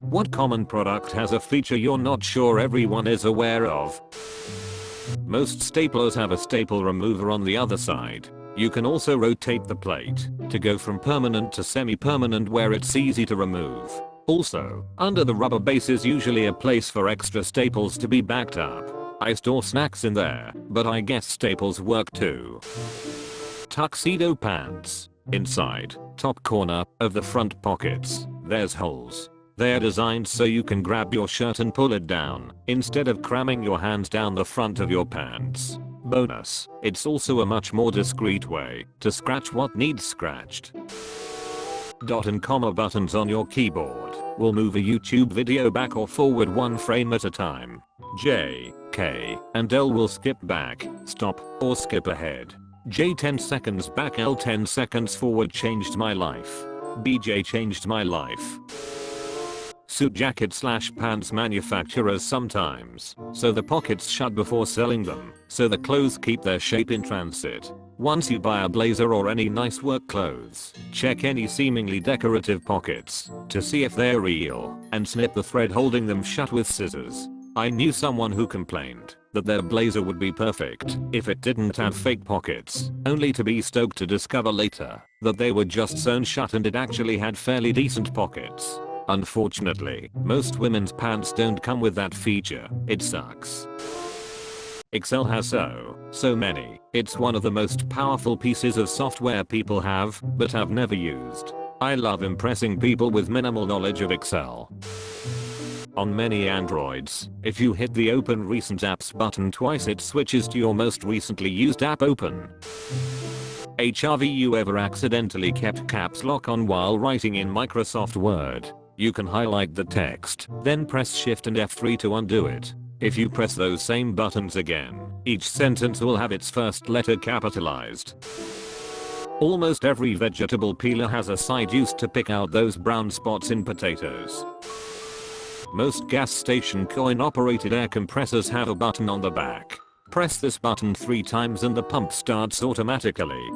What common product has a feature you're not sure everyone is aware of? Most staplers have a staple remover on the other side. You can also rotate the plate to go from permanent to semi-permanent where it's easy to remove. Also, under the rubber base is usually a place for extra staples to be backed up. I store snacks in there, but I guess staples work too. Tuxedo pants. Inside, top corner of the front pockets, there's holes. They're designed so you can grab your shirt and pull it down, instead of cramming your hands down the front of your pants. Bonus, it's also a much more discreet way to scratch what needs scratched. Dot and comma buttons on your keyboard will move a YouTube video back or forward one frame at a time. J, K, and L will skip back, stop, or skip ahead. J 10 seconds back, L 10 seconds forward changed my life. BJ changed my life. Suit jacket / pants manufacturers sometimes sew the pockets shut before selling them, so the clothes keep their shape in transit. Once you buy a blazer or any nice work clothes, check any seemingly decorative pockets to see if they're real and snip the thread holding them shut with scissors. I knew someone who complained that their blazer would be perfect if it didn't have fake pockets, only to be stoked to discover later that they were just sewn shut and it actually had fairly decent pockets. Unfortunately, most women's pants don't come with that feature. It sucks. Excel has so many. It's one of the most powerful pieces of software people have, but have never used. I love impressing people with minimal knowledge of Excel. On many Androids, if you hit the Open Recent Apps button twice, it switches to your most recently used app open. HRV, you ever accidentally kept caps lock on while writing in Microsoft Word? You can highlight the text, then press Shift and F3 to undo it. If you press those same buttons again, each sentence will have its first letter capitalized. Almost every vegetable peeler has a side used to pick out those brown spots in potatoes. Most gas station coin-operated air compressors have a button on the back. Press this button 3 times and the pump starts automatically.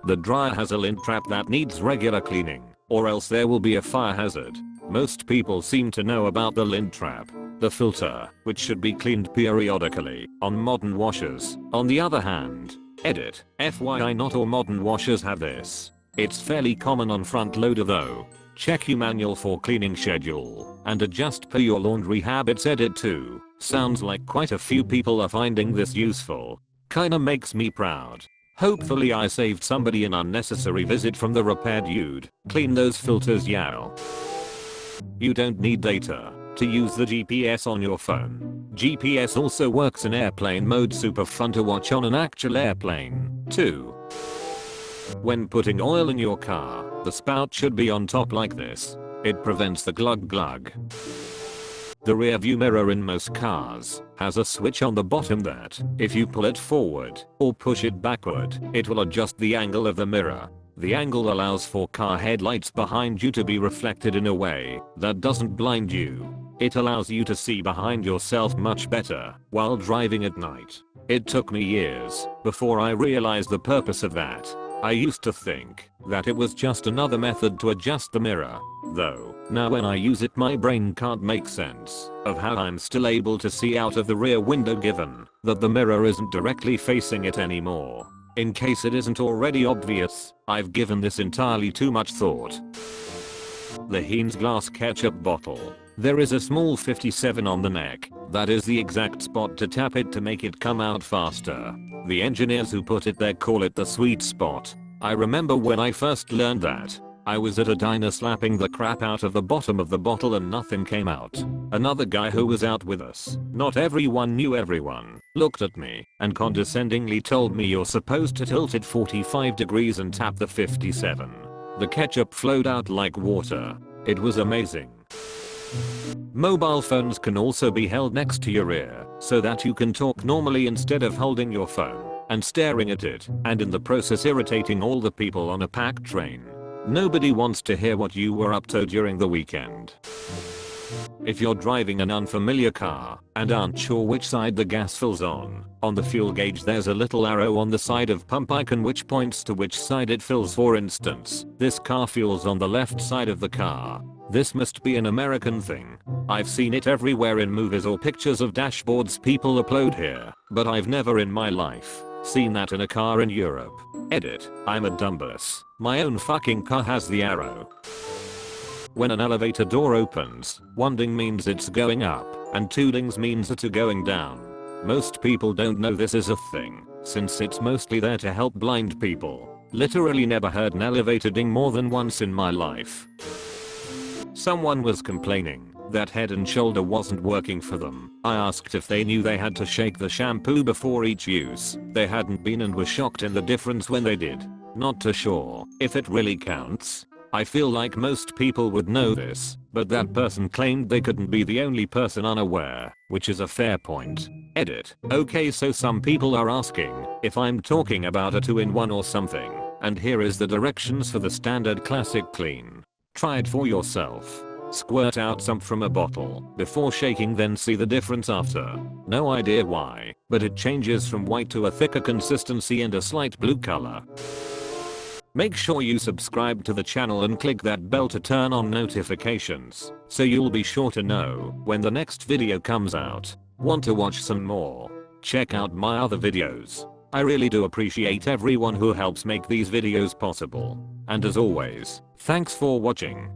The dryer has a lint trap that needs regular cleaning, or else there will be a fire hazard. Most people seem to know about the lint trap. The filter, which should be cleaned periodically on modern washers, on the other hand. Edit, FYI, not all modern washers have this. It's fairly common on front loader though. Check your manual for cleaning schedule and adjust per your laundry habits. Edit too. Sounds like quite a few people are finding this useful. Kinda makes me proud. Hopefully I saved somebody an unnecessary visit from the repair dude. Clean those filters, yow. You don't need data to use the GPS on your phone. GPS also works in airplane mode, super fun to watch on an actual airplane, too. When putting oil in your car, the spout should be on top like this. It prevents the glug glug. The rear view mirror in most cars has a switch on the bottom that, if you pull it forward or push it backward, it will adjust the angle of the mirror. The angle allows for car headlights behind you to be reflected in a way that doesn't blind you. It allows you to see behind yourself much better while driving at night. It took me years before I realized the purpose of that. I used to think that it was just another method to adjust the mirror, though now when I use it my brain can't make sense of how I'm still able to see out of the rear window given that the mirror isn't directly facing it anymore. In case it isn't already obvious, I've given this entirely too much thought. The Heinz glass ketchup bottle. There is a small 57 on the neck. That is the exact spot to tap it to make it come out faster. The engineers who put it there call it the sweet spot. I remember when I first learned that. I was at a diner slapping the crap out of the bottom of the bottle and nothing came out. Another guy who was out with us, not everyone knew everyone, looked at me and condescendingly told me you're supposed to tilt it 45 degrees and tap the 57. The ketchup flowed out like water. It was amazing. Mobile phones can also be held next to your ear so that you can talk normally instead of holding your phone and staring at it and in the process irritating all the people on a packed train. Nobody wants to hear what you were up to during the weekend. If you're driving an unfamiliar car and aren't sure which side the gas fills on the fuel gauge there's a little arrow on the side of pump icon which points to which side it fills. For instance, this car fuels on the left side of the car. This must be an American thing. I've seen it everywhere in movies or pictures of dashboards people upload here, but I've never in my life seen that in a car in Europe. Edit. I'm a dumbass. My own fucking car has the arrow. When an elevator door opens, one ding means it's going up, and two dings means it's going down. Most people don't know this is a thing, since it's mostly there to help blind people. Literally never heard an elevator ding more than once in my life. Someone was complaining that Head and Shoulder wasn't working for them. I asked if they knew they had to shake the shampoo before each use. They hadn't been and were shocked in the difference when they did. Not too sure if it really counts. I feel like most people would know this, but that person claimed they couldn't be the only person unaware, which is a fair point. Edit. Okay, so some people are asking if I'm talking about a 2-in-1 or something, and here is the directions for the standard classic clean. Try it for yourself. Squirt out some from a bottle before shaking, then see the difference after. No idea why, but it changes from white to a thicker consistency and a slight blue color. Make sure you subscribe to the channel and click that bell to turn on notifications, so you'll be sure to know when the next video comes out. Want to watch some more? Check out my other videos. I really do appreciate everyone who helps make these videos possible. And as always, thanks for watching.